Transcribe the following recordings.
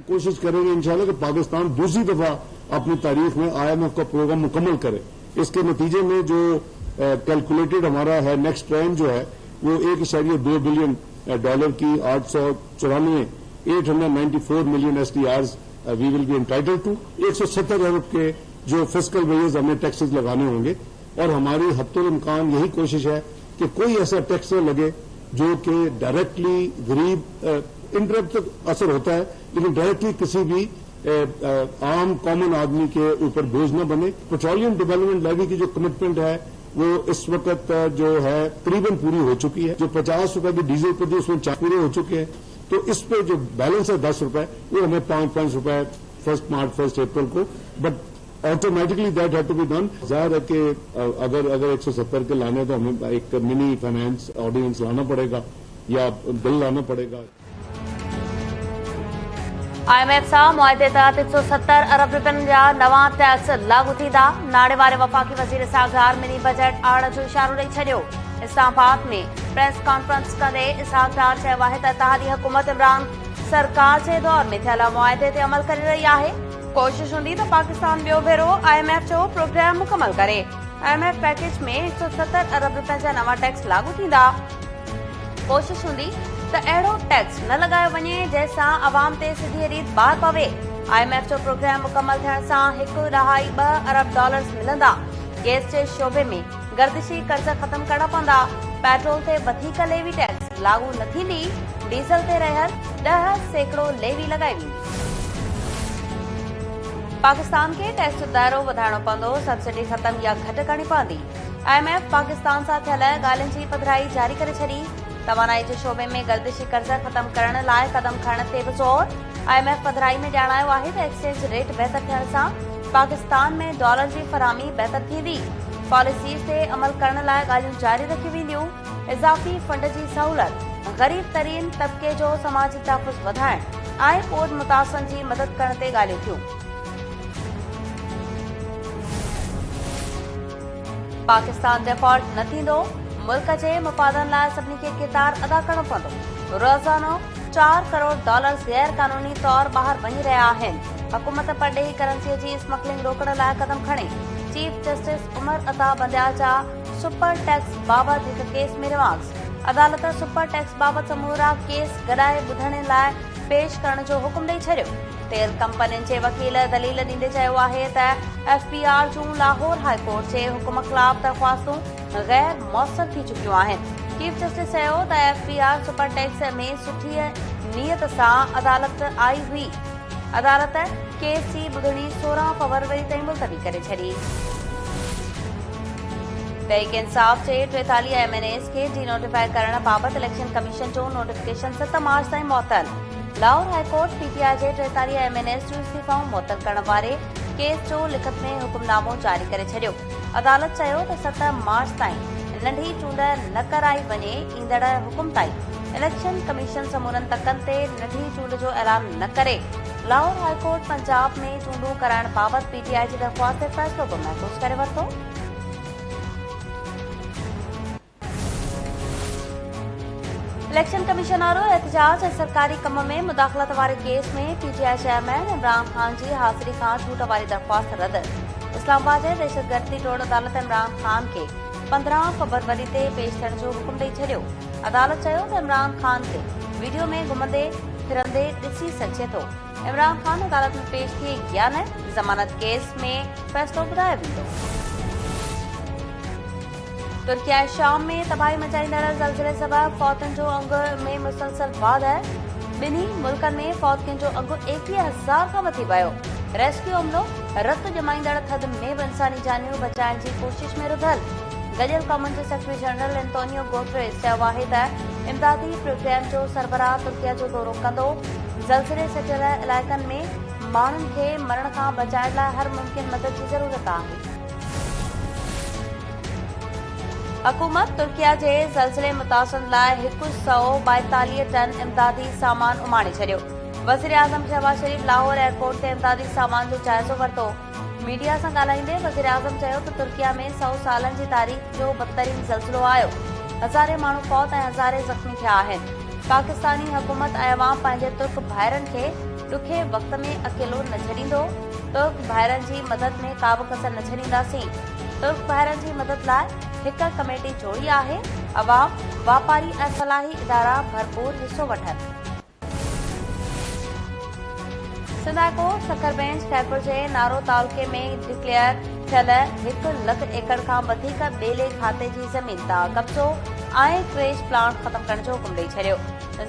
कोशिश करेंगे इंशाल्लाह कि पाकिस्तान दूसरी दफा अपनी तारीख में IMF का प्रोग्राम मुकम्मल करे। इसके नतीजे में जो कैलकुलेटेड हमारा है नेक्स्ट ट्रेंड जो है वो $1.2 बिलियन की 894 million SDRs we will be entitled to. 170 अरब के जो फिस्कल वेजेस हमें टैक्सेस लगाने होंगे और हमारी हत्तुल इम्कान यही कोशिश है कि कोई ऐसा टैक्स न लगे जो कि डायरेक्टली गरीब इनडायरेक्ट असर होता है लेकिन डायरेक्टली किसी भी आम कॉमन आदमी के ऊपर बोझ न बने। पेट्रोलियम डेवलपमेंट लेवी की जो कमिटमेंट है वो इस वक्त जो है तकरीबन पूरी हो चुकी है। जो 50 रुपए की डीजल पर थी उसमें 4 पूरे हो चुके हैं, तो इस पे जो बैलेंस है 10 रुपए वो हमें 5 रुपए 1 मार्च 1 अप्रैल को, बट ऑटोमेटिकली दैट हैड टू बी डन। जाहिर है कि अगर 170 के लाने तो हमें एक मिनी फाइनेंस ऑर्डिनेंस लाना पड़ेगा या बिल लाना पड़ेगा। IMF सां मुआहदे तहत 170 अरब रुपयनि जा नवां टैक्स लागू थींदा। नाणे वारे वफ़ाक़ी वज़ीर इसहाक़ मिनी बजट आणण जो इशारो ॾेई छॾियो। इस्लामाबाद में प्रेस कॉन्फ्रेंस कंदे इसहाक़ चयो आहे त इत्तेहादी हुकूमत इमरान सरकार जे दौर में थियल मुआहदे ते अमल करे रही आहे। कोशिश हूंदी त पाकिस्तान ॿियो भेरो IMF जो प्रोग्राम मुकमल करे। IMF पैकेज में 170 अरब रुपयनि जा नवां टैक्स लागू थींदा। कोशिश हूंदी त अहिड़ो टैक्स न लॻायो वञे जंहिंसां अवाम ते सिधी रीत बार पवे। IMF जो प्रोग्राम मुकमल थियण सां $1.2 अरब मिलंदा। गैस जे शोबे में गर्दिशी कर्ज ख़त्म करणा पवंदा। पेट्रोल ते वधीक लेवी टैक्स लागू न थींदी। डीज़ल ते रहियल 10% लेवी लॻाई वेंदी। पाकिस्तान खे टैक्स जो दायरो वधाइणो पवंदो, सब्सिडी ख़त्म या घटि करणी पवंदी। IMF पाकिस्तान सां थियल ॻाल्हियुनि जी पधिराई जारी करे छॾी। तवानाई जे शोबे में गर्दिशी कर्ज ख़त्म करण लाइ क़दम खणण ते बि ज़ोर। IMF पधिराई में ॼाणायो आहे त एक्सचेंज रेट बहितर थियण सां पाकिस्तान में डॉलर जी फराहमी बहितर थींदी। पॉलिसीज़ ते अमल करण लाइ ॻाल्हियूं जारी रखियूं वेंदियूं। इज़ाफ़ी फंड जी सहूलियत, ग़रीब तरीन तबिके जो समाजी तहफ़ुज़ वधाइण ऐं कोड मुतासिरनि जी मदद करण ते ॻाल्हियूं थियूं। पाकिस्तान डिफॉल्ट न थींदो। मुल्क जे मुफ़ादनि लाइ सभिनी खे किरदार अदा करणो पवंदो। रोज़ानो $4 करोड़ गैर क़ानूनी तौर ॿाहिरि वञी रहिया आहिनि। हुकूमत परॾेही करंसीअ जी स्मगलिंग रोकण लाइ क़दम खणे। चीफ जस्टिस उमर अता बंदियाल जा सुपर टैक्स बाबति हिकु केस में रिमार्क्स। अदालत सुपर टैक्स बाबति समूरा केस गॾाए ॿुधण लाइ पेश करण जो हुकुम ॾेई छॾियो। तेल कंपनियुनि जे वकील दलील ॾींदे चयो आहे त FBR जूं लाहौर हाई कोर्ट जे हुकुम ख़िलाफ़ दरख़्वास्तूं गैर मौसर थी चुकियूं आहिनि। चीफ जस्टिस चयो त FBR सुपर टैक्स में सुठी नीयत सां अदालत आई हुई। अदालत केस जी ॿुधणी 16 फरवरी ताईं मुलतवी करे छॾी। तहरीक इंसाफ़ जे 43 MNAs खे डी नोटिफाई करण बाबति इलेक्शन कमीशन जो नोटिफिकेशन 7 मार्च ताईं मुअतल। लाहौर हाई कोर्ट PTI जे 43 MNAs जूं इस्तीफ़ाऊं मुअतल करण वारे केस जो लिखत में हुकुमनामो जारी करे छॾियो। अदालत चयो त 7 मार्च ताईं नंढी चूंड न कराई वञे। ईंदड़ हुकुम ताईं इलेक्शन कमीशन समूरनि तकनि ते नंढी चूंड जो ऐलान न करे। लाहौर हाई कोर्ट पंजाब में चूंडूं कराइण बाबति PTI जी दरख़्वास्त ते फ़ैसिलो बि महफ़ूज़ करे वरितो। इलेक्शन कमीशन वारो एहतजाज ऐं सरकारी कम में मुदाख़लत वारे केस में PTI चेयरमैन इमरान ख़ान जी हाज़िरी खां छूट वारी दरख़्वास्त रद्द। इस्लामाबाद जे दहशतगर्दी टोड़ अदालत इमरान ख़ान खे 15 फरवरी ते पेश थियण जो हुकुम ॾेई छॾियो। अदालत चयो त इमरान ख़ान खे वीडियो में घुमंदे फिरंदे ॾिसी सघिजे थो। इमरान ख़ान अदालत में पेश थिए या न, ज़मानत केस में फ़ैसिलो ॿुधायो वेंदो। तुर्की ऐं शाम में तबाही मचाईंदड़ ज़लज़ले सबबि फ़ौतनि जो अघु में मुसलसल वाधि। ॿिन्ही मुल्कनि में फ़ौतनि जो अघु 21,000 खां वधी वियो। रेस्क्यू अमलो रत ॼमाईंदड़ थधि में बि इंसानी जानियूं बचाइण जी कोशिश में रुधल। गॾियल क़ौमुनि जे सेक्रेटरी जनरल एंटोनियो गुटेरेस चयो आहे त इमदादी प्रोग्राम जो सरबराह तुर्की जो दौरो कंदो। ज़लज़ले सटियल इलाइक़नि में माण्हुनि खे मरण खां बचाइण लाइ हर मुमकिन मदद जी ज़रूरत आहे। हुकूमत तुर्की जे ज़लज़ले मुतासिरनि लाइ 142 टन इमदादी सामान उमाणे छॾियो। वज़ीर आज़म शहबाज शरीफ़ लाहौर एयरपोर्ट ते इमदादी सामान जो जाइज़ो वरितो। मीडिया सां ॻाल्हाईंदे वज़ीर आज़म चयो त तुर्की में 100 सालनि जी तारीख़ जो बदतरीन ज़लज़लो आयो। हज़ारे माण्हू फ़ौत ऐं हज़ारे ज़ख़्मी थिया आहिनि। पाकिस्तानी हुकूमत ऐं अवाम पंहिंजे तुर्क भाइरनि खे ॾुखे वक़्त में अकेलो न छॾींदो। तुर्क भाइरनि जी मदद में का बि कसर न छॾींदासीं। तुर्क भाइरनि जी मदद लाइ हिक कमेटी जोड़ी आहे। अवाम, वापारी ऐं फलाही इदारा भरपूर हिसो वठनि। Sindh high court Sukkur bench Khairpur जे नारो तालुके में डिक्लेयर थियल 1 लख एकड़ खां वधीक ॿेले खाते जी ज़मीन तां कब्ज़ो ऐं क्रेश प्लांट ख़त्म करण जो हुकुम ॾेई छॾियो।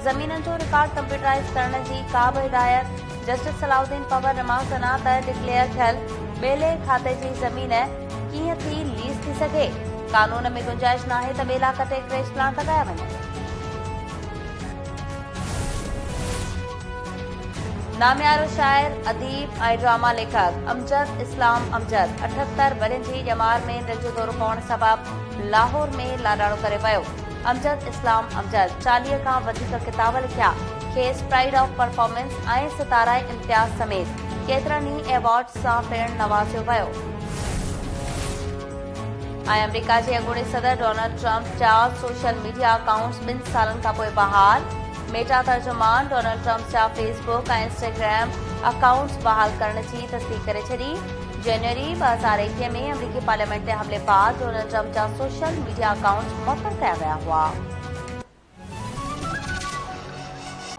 ज़मीननि जो रिकॉर्ड कंप्यूटराइज़ करण जी का बि हिदायत जस्टिस सलाउद्दीन पवर नमाज़ अञा त डिक्लेयर थियल ॿेले खाते जी ज़मीन कीअं थी लीज़ थी सघे। कानून में गुंजाइश नाहे त ॿेला कटे क्रेश प्लांट लॻाया वञनि। नामियारो शाइर, अदीब ऐं ड्रामा लेखक अमजद इस्लाम अमजद 78 वरनि जी ॼमार में दिलि जो दौरो पवण सबबि लाहौर में लाॾाणो करे वियो। अमजद इस्लाम अमजद 40 खां वधीक किताब लिखिया। खेसि प्राइड ऑफ परफॉर्मेंस ऐं सितारा इम्तियाज़ समेत केतिरनि ई एवॉर्ड्स सां पिणु नवाज़ियो वियो। ऐं अमेरिका जे अॻूणे सदर डोनाल्ड ट्रंप जा सोशल मीडिया अकाउंट्स 2 सालनि खां पोइ बहाल। मेटा तर्जुमान डोनाल्ड ट्रंप जा फेसबुक ऐं इंस्टाग्राम अकाउंट्स बहाल करण जी तस्दीक करे छॾी। जनवरी 2021 में अमरीकी पार्लियामेंट ते हमले बाद डोनाल्ड ट्रंप जा सोशल मीडिया अकाउंट्स मुअत्तल कया विया हुआ।